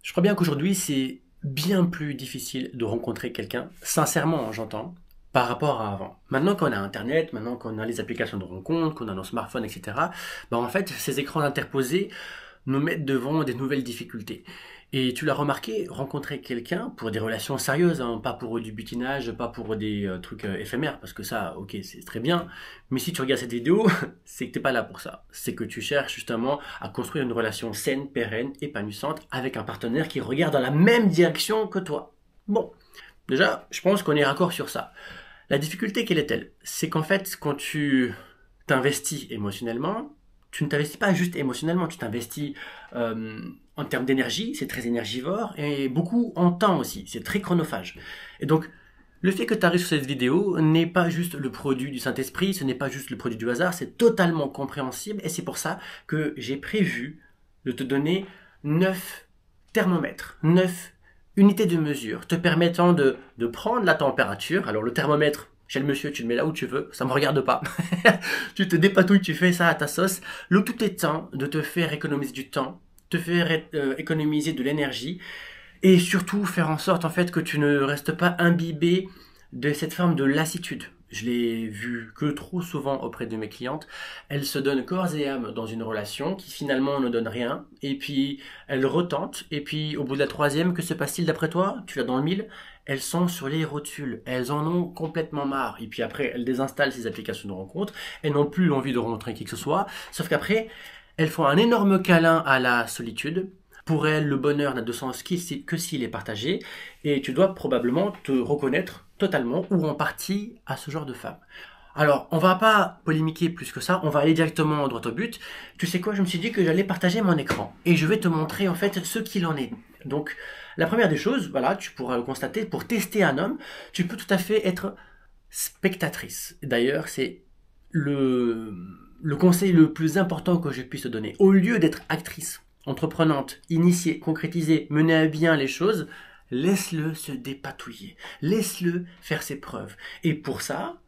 Je crois bien qu'aujourd'hui, c'est bien plus difficile de rencontrer quelqu'un, sincèrement, j'entends, par rapport à avant. Maintenant qu'on a Internet, maintenant qu'on a les applications de rencontre, qu'on a nos smartphones, etc., en fait, ces écrans interposés nous mettent devant des nouvelles difficultés. Et tu l'as remarqué, rencontrer quelqu'un pour des relations sérieuses, hein, pas pour du butinage, pas pour des trucs éphémères, parce que ça, ok, c'est très bien. Mais si tu regardes cette vidéo, c'est que t'es pas là pour ça. C'est que tu cherches justement à construire une relation saine, pérenne, épanouissante, avec un partenaire qui regarde dans la même direction que toi. Bon, déjà, je pense qu'on est raccord sur ça. La difficulté, quelle est-elle? C'est qu'en fait, quand tu t'investis émotionnellement, tu ne t'investis pas juste émotionnellement, tu t'investis en termes d'énergie, c'est très énergivore, et beaucoup en temps aussi, c'est très chronophage. Et donc, le fait que tu arrives sur cette vidéo n'est pas juste le produit du Saint-Esprit, ce n'est pas juste le produit du hasard, c'est totalement compréhensible, et c'est pour ça que j'ai prévu de te donner 9 thermomètres, 9 unités de mesure, te permettant de prendre la température. Alors le thermomètre, chez le monsieur, tu le mets là où tu veux, ça me regarde pas. Tu te dépatouilles, tu fais ça à ta sauce. Le tout étant de te faire économiser du temps, te faire économiser de l'énergie, et surtout faire en sorte en fait que tu ne restes pas imbibé de cette forme de lassitude. Je l'ai vu que trop souvent auprès de mes clientes. Elles se donnent corps et âme dans une relation qui finalement ne donne rien. Et puis elles retentent. Et puis au bout de la troisième, que se passe-t-il d'après toi? Tu l'as dans le mille. Elles sont sur les rotules. Elles en ont complètement marre. Et puis après, elles désinstallent ces applications de rencontre. Elles n'ont plus envie de rencontrer qui que ce soit. Sauf qu'après, elles font un énorme câlin à la solitude. Pour elles, le bonheur n'a de sens que s'il est partagé, et tu dois probablement te reconnaître totalement ou en partie à ce genre de femme. Alors, on va pas polémiquer plus que ça, on va aller directement droit au but. Tu sais quoi, je me suis dit que j'allais partager mon écran, et je vais te montrer en fait ce qu'il en est. Donc, la première des choses, voilà, tu pourras le constater, pour tester un homme, tu peux tout à fait être spectatrice. D'ailleurs, c'est le conseil le plus important que je puisse te donner. Au lieu d'être actrice, entreprenante, initier, concrétiser, mener à bien les choses, laisse-le se dépatouiller. Laisse-le faire ses preuves. Et pour ça,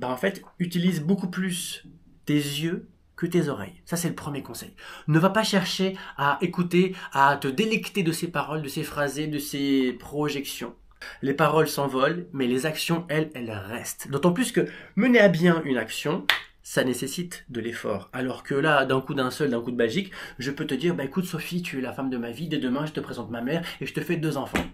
en fait, utilise beaucoup plus tes yeux que tes oreilles. Ça, c'est le premier conseil. Ne va pas chercher à écouter, à te délecter de ses paroles, de ses phrasés, de ses projections. Les paroles s'envolent, mais les actions, elles restent. D'autant plus que mener à bien une action, ça nécessite de l'effort. Alors que là, d'un coup d'un coup de magique, je peux te dire, écoute Sophie, tu es la femme de ma vie, dès demain je te présente ma mère et je te fais 2 enfants.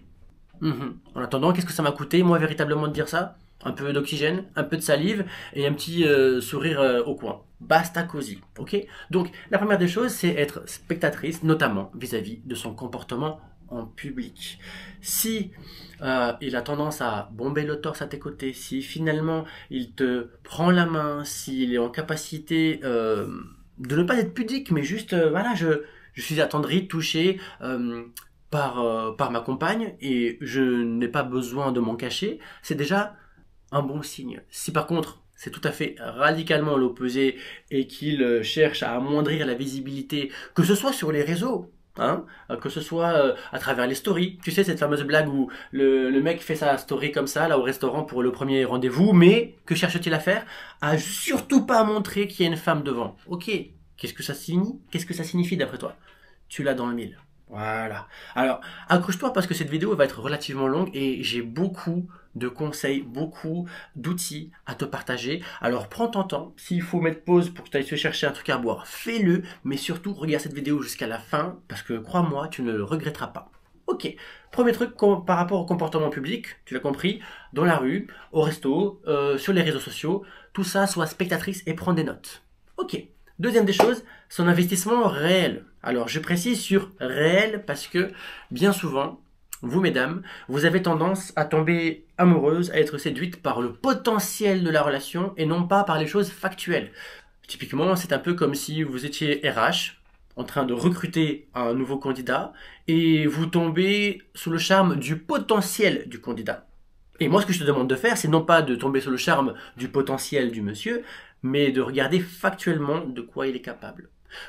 En attendant, qu'est-ce que ça m'a coûté, moi, véritablement, de dire ça? Un peu d'oxygène, un peu de salive et un petit sourire au coin. Basta cosy, ok? Donc, la première des choses, c'est être spectatrice, notamment vis-à-vis de son comportement en public. Si il a tendance à bomber le torse à tes côtés, si finalement il te prend la main, s'il est en capacité de ne pas être pudique, mais juste, voilà, je suis attendri, touché par ma compagne et je n'ai pas besoin de m'en cacher, c'est déjà un bon signe. Si par contre c'est tout à fait radicalement l'opposé et qu'il cherche à amoindrir la visibilité, que ce soit sur les réseaux, hein, que ce soit à travers les stories. Tu sais, cette fameuse blague où le mec fait sa story comme ça, là au restaurant pour le premier rendez-vous, mais que cherche-t-il à faire? À surtout pas montrer qu'il y a une femme devant. Ok, qu'est-ce que ça signifie? Qu'est-ce que ça signifie d'après toi? Tu l'as dans le mille. Voilà. Alors, accroche-toi parce que cette vidéo va être relativement longue et j'ai beaucoup de conseils, beaucoup d'outils à te partager. Alors, prends ton temps. S'il faut mettre pause pour que tu ailles te chercher un truc à boire, fais-le. Mais surtout, regarde cette vidéo jusqu'à la fin parce que, crois-moi, tu ne le regretteras pas. Ok. Premier truc par rapport au comportement public, tu l'as compris, dans la rue, au resto, sur les réseaux sociaux, tout ça, sois spectatrice et prends des notes. Ok. Deuxième des choses, son investissement réel. Alors je précise sur réel parce que bien souvent, vous mesdames, vous avez tendance à tomber amoureuse, à être séduite par le potentiel de la relation et non pas par les choses factuelles. Typiquement, c'est un peu comme si vous étiez RH en train de recruter un nouveau candidat et vous tombez sous le charme du potentiel du candidat. Et moi, ce que je te demande de faire, c'est non pas de tomber sous le charme du potentiel du monsieur, mais de regarder factuellement de quoi il est capable.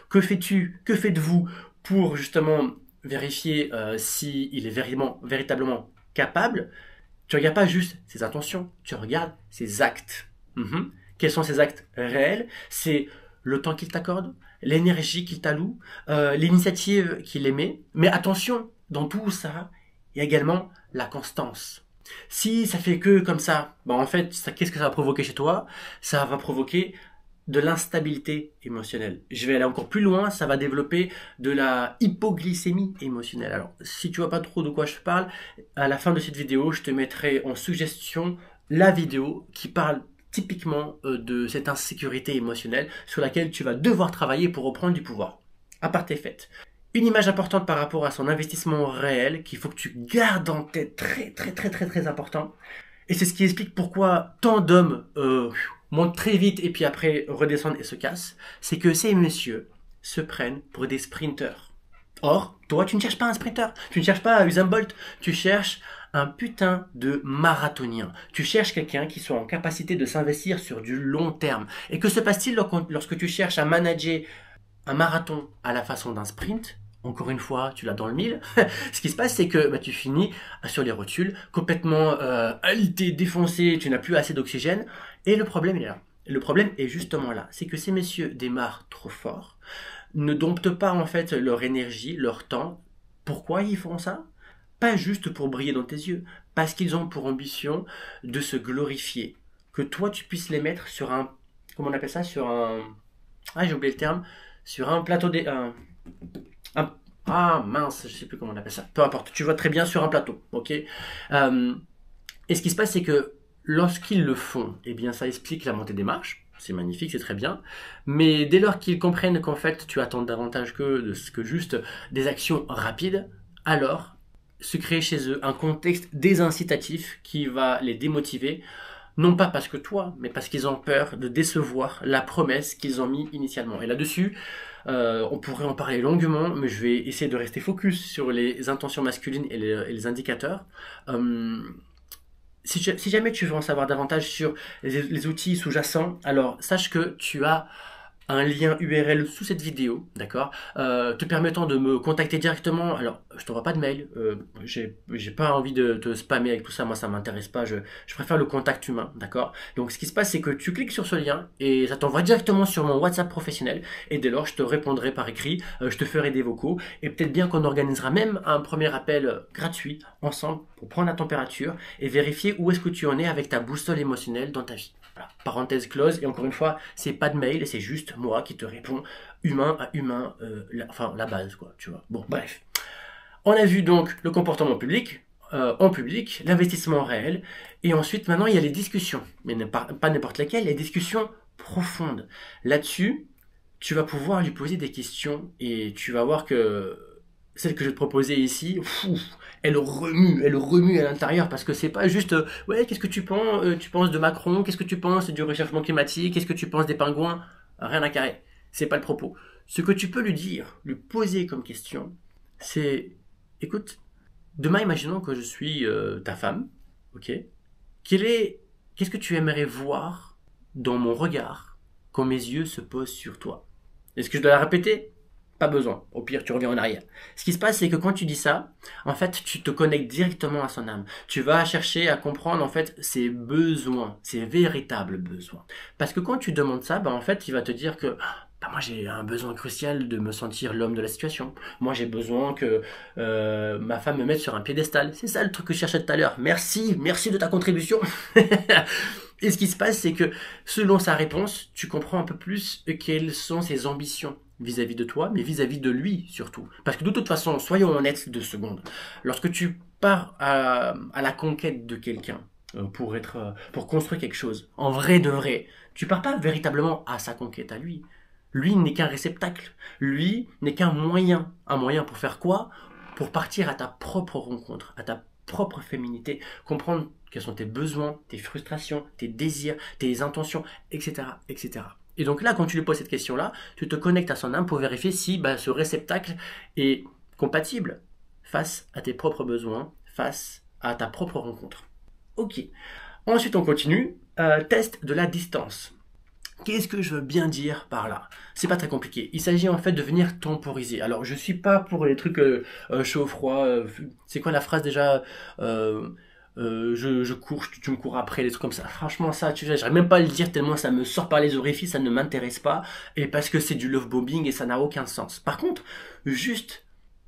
Que fais-tu, que faites-vous pour justement vérifier s'il est véritablement capable? Tu ne regardes pas juste ses intentions, tu regardes ses actes. Quels sont ces actes réels? C'est le temps qu'il t'accorde, l'énergie qu'il t'alloue, l'initiative qu'il émet. Mais attention, dans tout ça, il y a également la constance. Si ça fait que comme ça, bah en fait, qu'est-ce que ça va provoquer chez toi? Ça va provoquer de l'instabilité émotionnelle. Je vais aller encore plus loin, ça va développer de la hypoglycémie émotionnelle. Alors, si tu vois pas trop de quoi je parle, à la fin de cette vidéo, je te mettrai en suggestion la vidéo qui parle typiquement de cette insécurité émotionnelle sur laquelle tu vas devoir travailler pour reprendre du pouvoir. À part tes fêtes. Une image importante par rapport à son investissement réel qu'il faut que tu gardes en tête, très important. Et c'est ce qui explique pourquoi tant d'hommes montent très vite et puis après redescendent et se cassent. C'est que ces messieurs se prennent pour des sprinteurs. Or, toi, tu ne cherches pas un sprinter. Tu ne cherches pas un Usain Bolt. Tu cherches un putain de marathonien. Tu cherches quelqu'un qui soit en capacité de s'investir sur du long terme. Et que se passe-t-il lorsque tu cherches à manager un marathon à la façon d'un sprint? Encore une fois, tu l'as dans le mille. Ce qui se passe, c'est que tu finis sur les rotules, complètement alité, défoncé, tu n'as plus assez d'oxygène. Et le problème, il est là. Le problème est justement là. C'est que ces messieurs démarrent trop fort, ne domptent pas en fait leur énergie, leur temps. Pourquoi ils font ça? Pas juste pour briller dans tes yeux, parce qu'ils ont pour ambition de se glorifier. Que toi, tu puisses les mettre sur un... Comment on appelle ça? Sur un... Ah, j'ai oublié le terme. Sur un plateau... Ah mince, je sais plus comment on appelle ça. Peu importe, tu vois très bien sur un plateau, ok. Et ce qui se passe, c'est que lorsqu'ils le font, eh bien ça explique la montée des marches. C'est magnifique, c'est très bien. Mais dès lors qu'ils comprennent qu'en fait tu attends davantage que juste des actions rapides, alors se crée chez eux un contexte désincitatif qui va les démotiver. Non pas parce que toi, mais parce qu'ils ont peur de décevoir la promesse qu'ils ont mis initialement. Et là-dessus, on pourrait en parler longuement, mais je vais essayer de rester focus sur les intentions masculines et les indicateurs. Si jamais tu veux en savoir davantage sur les outils sous-jacents, alors sache que tu as un lien URL sous cette vidéo, d'accord, te permettant de me contacter directement. Alors, je t'envoie pas de mail, j'ai pas envie de te spammer avec tout ça, moi ça m'intéresse pas, je préfère le contact humain, d'accord. Donc ce qui se passe, c'est que tu cliques sur ce lien et ça t'envoie directement sur mon WhatsApp professionnel, et dès lors je te répondrai par écrit, je te ferai des vocaux, et peut-être bien qu'on organisera même un premier appel gratuit ensemble pour prendre la température et vérifier où est-ce que tu en es avec ta boussole émotionnelle dans ta vie. Voilà. Parenthèse close, et encore une fois, c'est pas de mail, c'est juste moi qui te réponds humain à humain, la base, quoi, tu vois. Bon, bref. On a vu donc le comportement public, en public, l'investissement réel, et ensuite, maintenant, il y a les discussions, mais pas n'importe lesquelles, les discussions profondes. Là-dessus, tu vas pouvoir lui poser des questions, et tu vas voir que celle que je vais te proposer ici, elle remue à l'intérieur, parce que c'est pas juste ouais, qu'est-ce que tu penses de Macron, qu'est-ce que tu penses du réchauffement climatique, qu'est-ce que tu penses des pingouins, rien à carrer, c'est pas le propos. Ce que tu peux lui dire, lui poser comme question, c'est écoute, demain imaginons que je suis ta femme, ok, qu'est-ce que tu aimerais voir dans mon regard quand mes yeux se posent sur toi? Est-ce que je dois la répéter? Pas besoin. Au pire, tu reviens en arrière. Ce qui se passe, c'est que quand tu dis ça, en fait, tu te connectes directement à son âme. Tu vas chercher à comprendre, en fait, ses besoins, ses véritables besoins. Parce que quand tu demandes ça, en fait, il va te dire que moi, j'ai un besoin crucial de me sentir l'homme de la situation. Moi, j'ai besoin que ma femme me mette sur un piédestal. C'est ça le truc que je cherchais tout à l'heure. Merci de ta contribution. Et ce qui se passe, c'est que selon sa réponse, tu comprends un peu plus quelles sont ses ambitions vis-à-vis de toi, mais vis-à-vis de lui surtout. Parce que de toute façon, soyons honnêtes 2 secondes. Lorsque tu pars à la conquête de quelqu'un pour construire quelque chose, en vrai de vrai, tu pars pas véritablement à sa conquête à lui. Lui n'est qu'un réceptacle. Lui n'est qu'un moyen. Un moyen pour faire quoi? Pour partir à ta propre rencontre, à ta propre féminité, comprendre quels sont tes besoins, tes frustrations, tes désirs, tes intentions, etc., etc. Et donc là, quand tu lui poses cette question-là, tu te connectes à son âme pour vérifier si ce réceptacle est compatible face à tes propres besoins, face à ta propre rencontre. Ok. Ensuite, on continue. Test de la distance. Qu'est-ce que je veux bien dire par là? C'est pas très compliqué. Il s'agit en fait de venir temporiser. Alors, je suis pas pour les trucs chaud-froid. C'est quoi la phrase déjà? Je cours, tu me cours après, des trucs comme ça. Franchement, ça, tu sais, j'arrive même pas à le dire tellement ça me sort par les orifices, ça ne m'intéresse pas. Et parce que c'est du love bombing et ça n'a aucun sens. Par contre, juste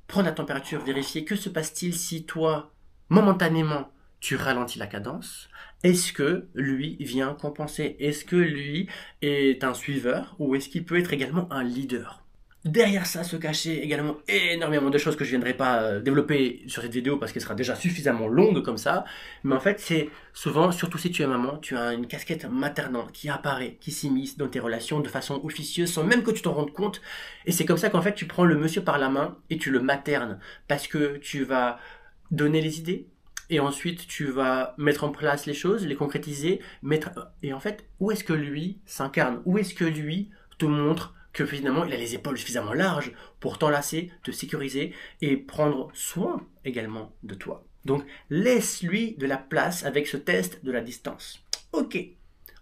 prendre la température, vérifier que se passe-t-il si toi, momentanément, tu ralentis la cadence. Est-ce que lui vient compenser? Est-ce que lui est un suiveur ou est-ce qu'il peut être également un leader? Derrière ça se cachait également énormément de choses que je ne viendrai pas développer sur cette vidéo parce qu'elle sera déjà suffisamment longue comme ça. Mais en fait, c'est souvent, surtout si tu es maman, tu as une casquette maternelle qui apparaît, qui s'immisce dans tes relations de façon officieuse sans même que tu t'en rendes compte. Et c'est comme ça qu'en fait, tu prends le monsieur par la main et tu le maternes parce que tu vas donner les idées. Et ensuite, tu vas mettre en place les choses, les concrétiser, et en fait, où est-ce que lui s'incarne? Où est-ce que lui te montre que finalement, il a les épaules suffisamment larges pour t'enlacer, te sécuriser et prendre soin également de toi. Donc, laisse-lui de la place avec ce test de la distance. Ok.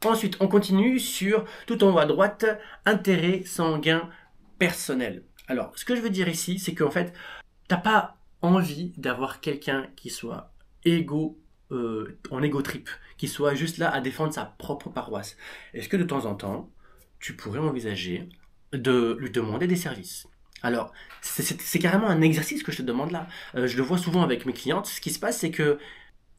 Ensuite, on continue sur, tout en haut à droite, intérêt sanguin personnel. Alors, ce que je veux dire ici, c'est qu'en fait, t'as pas envie d'avoir quelqu'un qui soit en égo trip, qui soit juste là à défendre sa propre paroisse. Est-ce que de temps en temps, tu pourrais envisager de lui demander des services? Alors, c'est carrément un exercice que je te demande là. Je le vois souvent avec mes clientes. Ce qui se passe, c'est que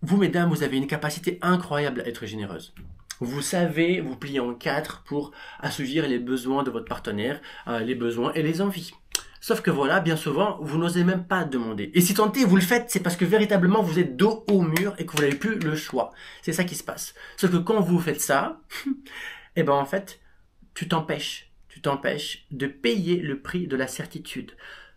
vous, mesdames, vous avez une capacité incroyable à être généreuse. Vous savez vous plier en quatre pour assouvir les besoins de votre partenaire, les besoins et les envies. Sauf que voilà, bien souvent, vous n'osez même pas demander. Et si tant est, vous le faites, c'est parce que véritablement, vous êtes dos au mur et que vous n'avez plus le choix. C'est ça qui se passe. Sauf que quand vous faites ça, eh ben en fait, tu t'empêches de payer le prix de la certitude,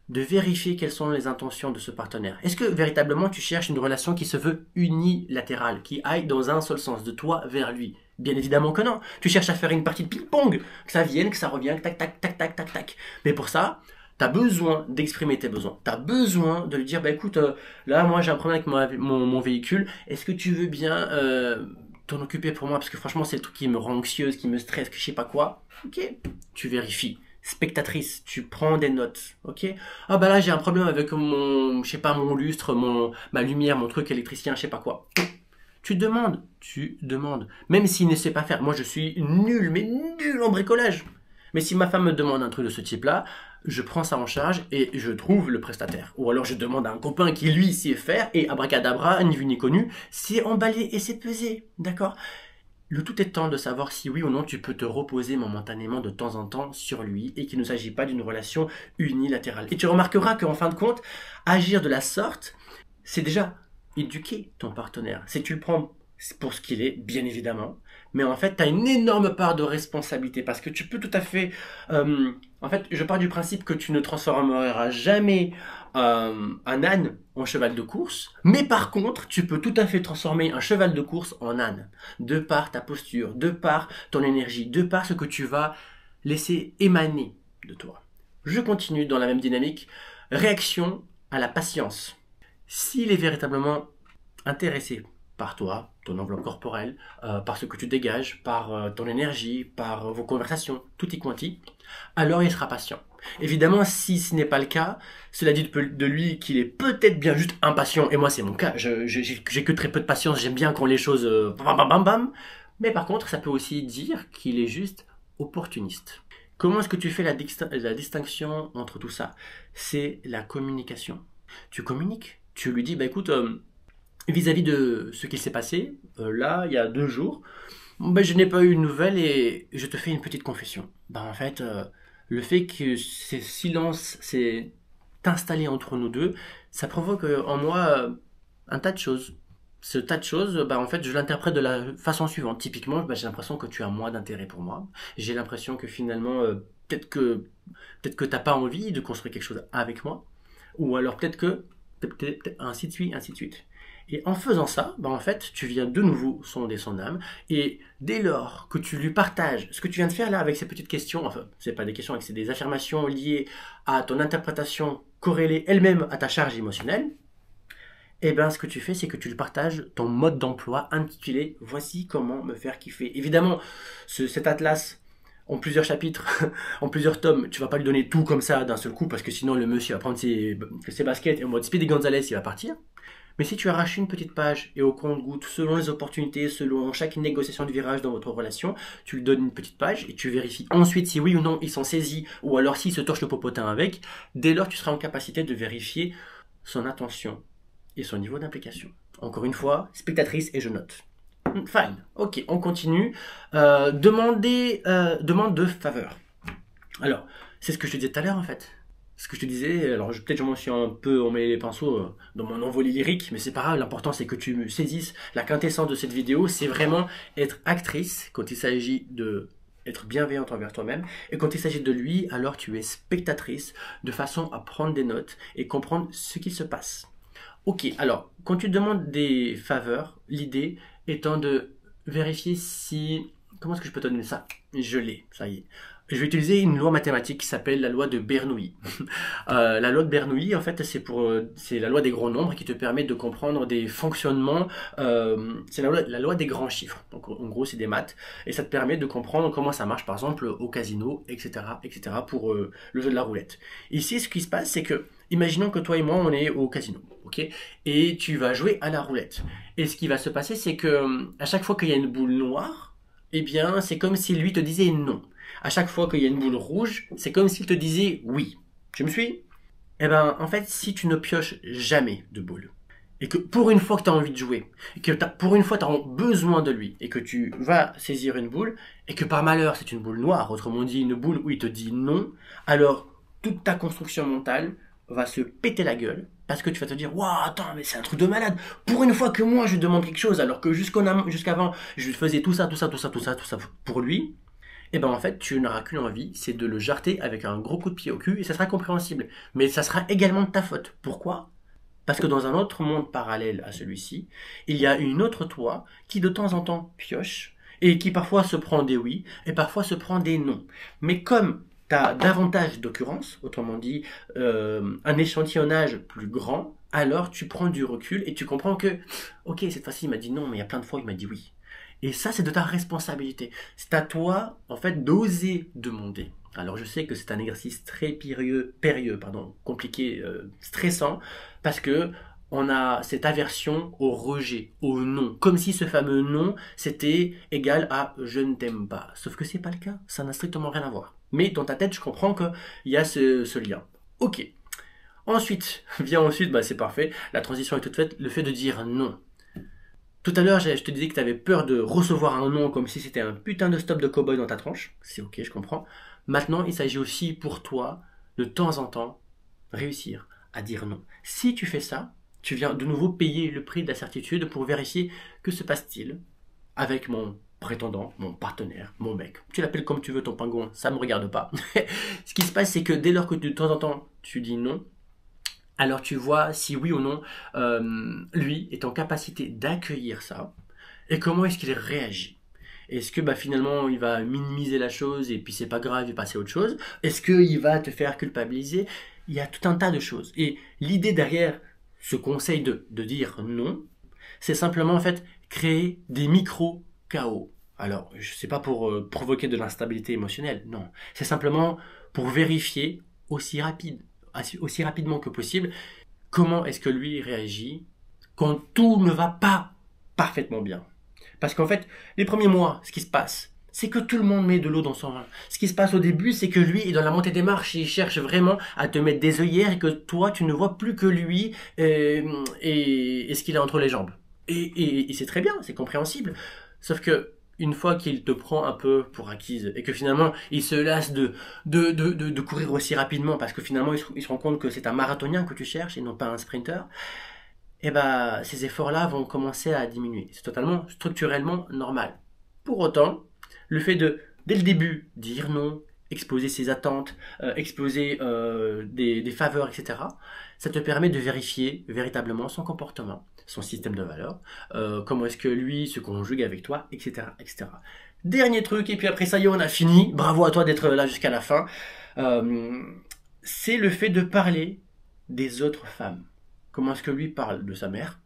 de vérifier quelles sont les intentions de ce partenaire. Est-ce que véritablement tu cherches une relation qui se veut unilatérale, qui aille dans un seul sens, de toi vers lui? Bien évidemment que non. Tu cherches à faire une partie de ping-pong, que ça vienne, que ça revienne, tac, tac, tac, tac, tac, tac. Mais pour ça, tu as besoin d'exprimer tes besoins. Tu as besoin de lui dire, bah écoute, là, moi j'ai un problème avec mon véhicule, est-ce que tu veux bien t'en occuper pour moi? Parce que franchement, c'est le truc qui me rend anxieuse, qui me stresse, que je sais pas quoi. Ok, tu vérifies. Spectatrice, tu prends des notes, ok? Ah bah là j'ai un problème avec mon, je sais pas, mon lustre, ma lumière, mon truc électricien, je sais pas quoi. Tu demandes. Même s'il ne sait pas faire. Moi je suis nul, mais nul en bricolage. Mais si ma femme me demande un truc de ce type-là, je prends ça en charge et je trouve le prestataire. Ou alors je demande à un copain qui lui sait faire et abracadabra, ni vu ni connu, c'est emballé et c'est pesé, d'accord? Le tout étant de savoir si oui ou non tu peux te reposer momentanément de temps en temps sur lui et qu'il ne s'agit pas d'une relation unilatérale. Et tu remarqueras qu'en fin de compte, agir de la sorte, c'est déjà éduquer ton partenaire. C'est tu le prends pour ce qu'il est, bien évidemment, mais en fait, tu as une énorme part de responsabilité parce que tu peux tout à fait... en fait, je pars du principe que tu ne transformeras jamais un âne en cheval de course, mais par contre, tu peux tout à fait transformer un cheval de course en âne, de par ta posture, de par ton énergie, de par ce que tu vas laisser émaner de toi. Je continue dans la même dynamique. Réaction à la patience. S'il est véritablement intéressé par toi, ton enveloppe corporelle, par ce que tu dégages, par ton énergie, par vos conversations, tutti quanti, alors il sera patient. Évidemment, si ce n'est pas le cas, cela dit de lui qu'il est peut-être bien juste impatient, et moi c'est mon cas, j'ai que très peu de patience, j'aime bien quand les choses bam bam bam bam, mais par contre ça peut aussi dire qu'il est juste opportuniste. Comment est-ce que tu fais la distinction entre tout ça? C'est la communication. Tu communiques, tu lui dis, bah écoute, vis-à-vis de ce qui s'est passé, là, il y a 2 jours, ben, je n'ai pas eu de nouvelles et je te fais une petite confession. Ben, en fait, le fait que ce silence s'est installé entre nous deux, ça provoque en moi un tas de choses. Ce tas de choses, ben, en fait, je l'interprète de la façon suivante. Typiquement, ben, j'ai l'impression que tu as moins d'intérêt pour moi. J'ai l'impression que finalement, peut-être que t'as pas envie de construire quelque chose avec moi. Ou alors peut-être ainsi de suite, ainsi de suite. Et en faisant ça, ben en fait, tu viens de nouveau sonder son âme. Et dès lors que tu lui partages ce que tu viens de faire là avec ces petites questions, enfin, c'est pas des questions, c'est des affirmations liées à ton interprétation corrélée elle-même à ta charge émotionnelle, et ben ce que tu fais, c'est que tu lui partages ton mode d'emploi intitulé «Voici comment me faire kiffer». Évidemment, cet atlas en plusieurs chapitres, en plusieurs tomes, tu vas pas lui donner tout comme ça d'un seul coup, parce que sinon le monsieur va prendre ses baskets et en mode Speedy Gonzalez, il va partir. Mais si tu arraches une petite page et au compte-gouttes, selon les opportunités, selon chaque négociation de virage dans votre relation, tu lui donnes une petite page et tu vérifies ensuite si oui ou non il s'en saisit ou alors s'il se torche le popotin avec, dès lors tu seras en capacité de vérifier son attention et son niveau d'implication. Encore une fois, spectatrice et je note. Fine, ok, on continue. Demande de faveur. Alors, c'est ce que je te disais tout à l'heure en fait. Ce que je te disais, alors peut-être je m'en suis un peu emmêlé les pinceaux dans mon envolée lyrique, mais c'est pas grave, l'important c'est que tu saisisses la quintessence de cette vidéo, c'est vraiment être actrice quand il s'agit de être bienveillante envers toi-même, et quand il s'agit de lui, alors tu es spectatrice, de façon à prendre des notes et comprendre ce qui se passe. Ok, alors, quand tu demandes des faveurs, l'idée étant de vérifier si... Comment est-ce que je peux te donner ça? Je l'ai, ça y est. Je vais utiliser une loi mathématique qui s'appelle la loi de Bernoulli. La loi de Bernoulli, en fait, c'est la loi des grands nombres qui te permet de comprendre des fonctionnements. C'est la loi des grands chiffres. Donc, en gros, c'est des maths. Et ça te permet de comprendre comment ça marche, par exemple, au casino, etc., pour le jeu de la roulette. Ici, ce qui se passe, c'est que, imaginons que toi et moi, on est au casino, ok? Et tu vas jouer à la roulette. Et ce qui va se passer, c'est que à chaque fois qu'il y a une boule noire, eh bien, c'est comme si lui te disait non. À chaque fois qu'il y a une boule rouge, c'est comme s'il te disait oui. Tu me suis? Eh ben, en fait, si tu ne pioches jamais de boule, et que pour une fois que tu as envie de jouer, et que pour une fois tu as besoin de lui, et que tu vas saisir une boule, et que par malheur c'est une boule noire, autrement dit une boule où il te dit non, alors toute ta construction mentale va se péter la gueule, parce que tu vas te dire, waouh, attends, mais c'est un truc de malade. Pour une fois que moi je demande quelque chose, alors que jusqu'avant je faisais tout ça pour lui, et ben en fait, tu n'auras qu'une envie, c'est de le jarter avec un gros coup de pied au cul et ça sera compréhensible. Mais ça sera également de ta faute. Pourquoi? Parce que dans un autre monde parallèle à celui-ci, il y a une autre toi qui de temps en temps pioche et qui parfois se prend des oui et parfois se prend des non. Mais comme tu as davantage d'occurrences, autrement dit un échantillonnage plus grand, alors tu prends du recul et tu comprends que, ok, cette fois-ci il m'a dit non, mais il y a plein de fois il m'a dit oui. Et ça, c'est de ta responsabilité. C'est à toi, en fait, d'oser demander. Alors, je sais que c'est un exercice très compliqué, stressant, parce que on a cette aversion au rejet, au non. Comme si ce fameux non, c'était égal à je ne t'aime pas. Sauf que c'est pas le cas. Ça n'a strictement rien à voir. Mais dans ta tête, je comprends qu'il y a ce lien. Ok. Ensuite, c'est parfait. La transition est toute faite. Le fait de dire non. Tout à l'heure, je te disais que tu avais peur de recevoir un non comme si c'était un putain de stop de cow-boy dans ta tronche. C'est ok, je comprends. Maintenant, il s'agit aussi pour toi, de temps en temps, réussir à dire non. Si tu fais ça, tu viens de nouveau payer le prix de la certitude pour vérifier que se passe-t-il avec mon prétendant, mon partenaire, mon mec. Tu l'appelles comme tu veux ton pingouin, ça me regarde pas. Ce qui se passe, c'est que dès lors que de temps en temps tu dis non, alors tu vois si oui ou non lui est en capacité d'accueillir ça et comment est-ce qu'il réagit. Est-ce que finalement il va minimiser la chose et puis c'est pas grave, il va passer à autre chose? Est-ce qu'il va te faire culpabiliser? Il y a tout un tas de choses. Et l'idée derrière ce conseil de dire non, c'est simplement en fait créer des micro-chaos. Alors, c'est pas pour provoquer de l'instabilité émotionnelle, non. C'est simplement pour vérifier aussi rapidement que possible comment est-ce que lui réagit quand tout ne va pas parfaitement bien. Parce qu'en fait, les premiers mois, ce qui se passe, c'est que tout le monde met de l'eau dans son vin. Ce qui se passe au début, c'est que lui est dans la montée des marches, il cherche vraiment à te mettre des œillères et que toi, tu ne vois plus que lui et ce qu'il a entre les jambes. Et c'est très bien, c'est compréhensible. Sauf que une fois qu'il te prend un peu pour acquise et que finalement il se lasse de courir aussi rapidement parce que finalement il se rend compte que c'est un marathonien que tu cherches et non pas un sprinter, et ces efforts-là vont commencer à diminuer. C'est totalement structurellement normal. Pour autant, le fait de, dès le début, dire non, exposer ses attentes, exposer des faveurs, etc., ça te permet de vérifier véritablement son comportement, son système de valeurs, comment est-ce que lui se conjugue avec toi, etc., etc. Dernier truc, et puis après ça y est, on a fini. Bravo à toi d'être là jusqu'à la fin. C'est le fait de parler des autres femmes. Comment est-ce que lui parle de sa mère?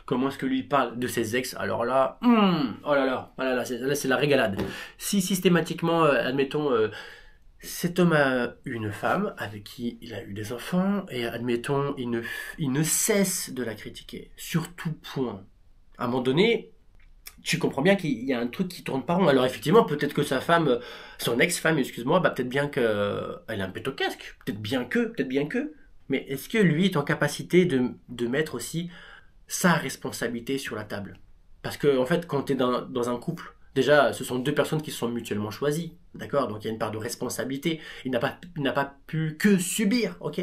Comment est-ce que lui parle de ses ex? Alors là, oh là là, c'est la régalade. Si systématiquement, admettons, Cet homme a une femme avec qui il a eu des enfants et admettons, il ne cesse de la critiquer sur tout point. À un moment donné, tu comprends bien qu'il y a un truc qui tourne pas rond. Alors effectivement, peut-être que sa femme, son ex-femme, excuse-moi, bah peut-être bien que elle a un pet au casque, peut-être bien que. Mais est-ce que lui est en capacité de mettre aussi sa responsabilité sur la table? Parce que en fait, quand tu es dans un couple, déjà, ce sont deux personnes qui se sont mutuellement choisies, d'accord? Donc il y a une part de responsabilité. Il n'a pas pu que subir, ok?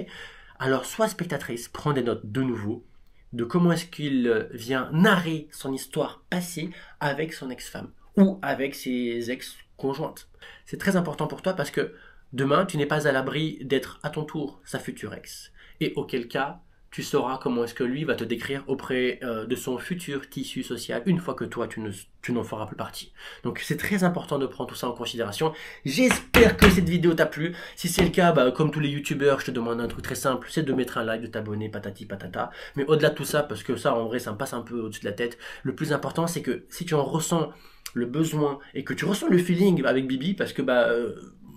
Alors sois spectatrice, prends des notes de nouveau de comment est-ce qu'il vient narrer son histoire passée avec son ex-femme ou avec ses ex-conjointes. C'est très important pour toi parce que demain, tu n'es pas à l'abri d'être à ton tour sa future ex. Et auquel cas, tu sauras comment est-ce que lui va te décrire auprès de son futur tissu social une fois que toi, tu n'en feras plus partie. Donc c'est très important de prendre tout ça en considération. J'espère que cette vidéo t'a plu. Si c'est le cas, bah, comme tous les youtubeurs, je te demande un truc très simple, c'est de mettre un like, de t'abonner, patati patata. Mais au-delà de tout ça, parce que ça en vrai ça me passe un peu au-dessus de la tête, le plus important c'est que si tu en ressens le besoin et que tu ressens le feeling avec Bibi, parce que bah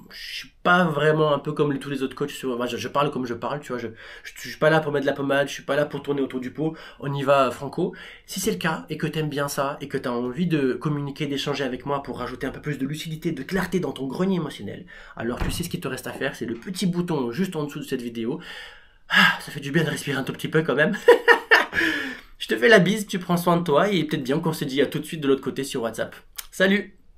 je suis pas vraiment un peu comme tous les autres coachs. Moi, je parle comme je parle, tu vois. Je suis pas là pour mettre de la pommade, je suis pas là pour tourner autour du pot. On y va franco. Si c'est le cas et que t'aimes bien ça et que t'as envie de communiquer, d'échanger avec moi pour rajouter un peu plus de lucidité, de clarté dans ton grenier émotionnel, alors tu sais ce qu'il te reste à faire, c'est le petit bouton juste en dessous de cette vidéo. Ah, ça fait du bien de respirer un tout petit peu quand même. Je te fais la bise, tu prends soin de toi et peut-être bien qu'on se dit à tout de suite de l'autre côté sur WhatsApp. Salut!